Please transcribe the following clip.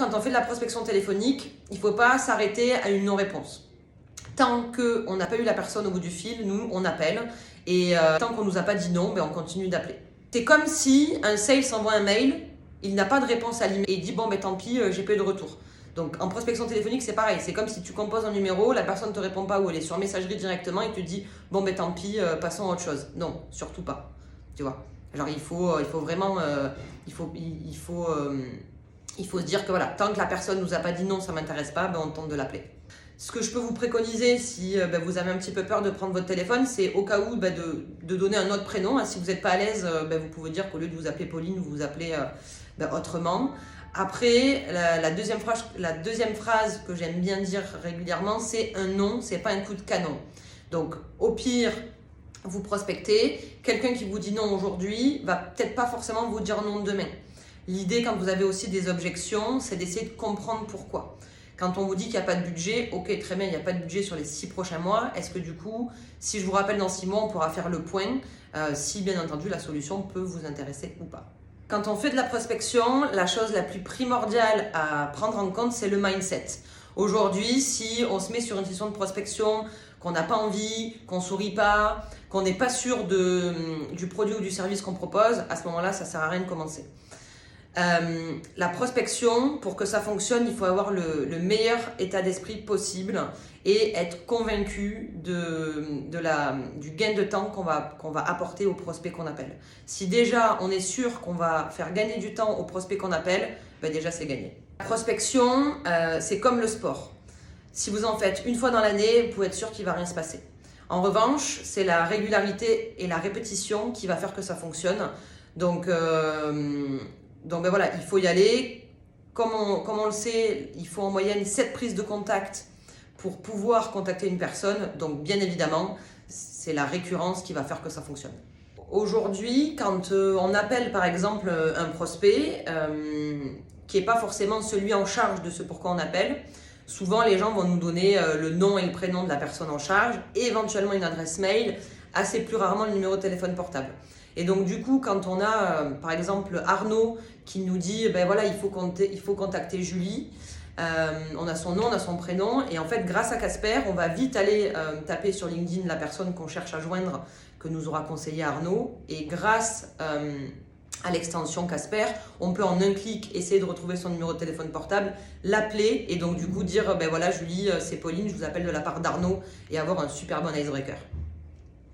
quand on fait de la prospection téléphonique, il ne faut pas s'arrêter à une non-réponse. Tant qu'on n'a pas eu la personne au bout du fil, nous, on appelle. Et tant qu'on ne nous a pas dit non, on continue d'appeler. C'est comme si un sales envoie un mail, il n'a pas de réponse à l'email et il dit tant pis, j'ai pas eu de retour. Donc en prospection téléphonique, c'est pareil. C'est comme si tu composes un numéro, la personne ne te répond pas ou elle est sur messagerie directement et te dit tant pis, passons à autre chose. Non, surtout pas. Tu vois. Genre il faut vraiment, il faut se dire que voilà, tant que la personne nous a pas dit non, ça m'intéresse pas, on tente de l'appeler. Ce que je peux vous préconiser si vous avez un petit peu peur de prendre votre téléphone, c'est au cas où de donner un autre prénom. Si vous n'êtes pas à l'aise, vous pouvez dire qu'au lieu de vous appeler Pauline, vous vous appelez autrement. Après, la deuxième phrase que j'aime bien dire régulièrement, c'est un non, c'est pas un coup de canon. Donc au pire, vous prospectez, quelqu'un qui vous dit non aujourd'hui va peut-être pas forcément vous dire non demain. L'idée quand vous avez aussi des objections, c'est d'essayer de comprendre pourquoi. Quand on vous dit qu'il n'y a pas de budget, ok, très bien, il n'y a pas de budget sur les 6 prochains mois. Est-ce que du coup, si je vous rappelle dans 6 mois, on pourra faire le point si bien entendu la solution peut vous intéresser ou pas. Quand on fait de la prospection, la chose la plus primordiale à prendre en compte, c'est le mindset. Aujourd'hui, si on se met sur une session de prospection, qu'on n'a pas envie, qu'on ne sourit pas, qu'on n'est pas sûr du produit ou du service qu'on propose, à ce moment-là, ça ne sert à rien de commencer. La prospection, pour que ça fonctionne, il faut avoir le meilleur état d'esprit possible et être convaincu du gain de temps qu'on va apporter aux prospects qu'on appelle. Si déjà on est sûr qu'on va faire gagner du temps aux prospects qu'on appelle, déjà c'est gagné. La prospection, c'est comme le sport. Si vous en faites une fois dans l'année, vous pouvez être sûr qu'il ne va rien se passer. En revanche, c'est la régularité et la répétition qui va faire que ça fonctionne. Donc voilà, il faut y aller. Comme on le sait, il faut en moyenne 7 prises de contact pour pouvoir contacter une personne. Donc bien évidemment, c'est la récurrence qui va faire que ça fonctionne. Aujourd'hui, quand on appelle par exemple un prospect qui n'est pas forcément celui en charge de ce pourquoi on appelle, souvent les gens vont nous donner le nom et le prénom de la personne en charge et éventuellement une adresse mail, assez plus rarement le numéro de téléphone portable. Et donc du coup, quand on a par exemple Arnaud qui nous dit voilà, il faut contacter Julie, on a son nom, on a son prénom et en fait grâce à Casper, on va vite aller taper sur LinkedIn la personne qu'on cherche à joindre que nous aura conseillé Arnaud et grâce à l'extension Casper, on peut en un clic essayer de retrouver son numéro de téléphone portable, l'appeler et donc du coup dire voilà Julie, c'est Pauline, je vous appelle de la part d'Arnaud et avoir un super bon icebreaker.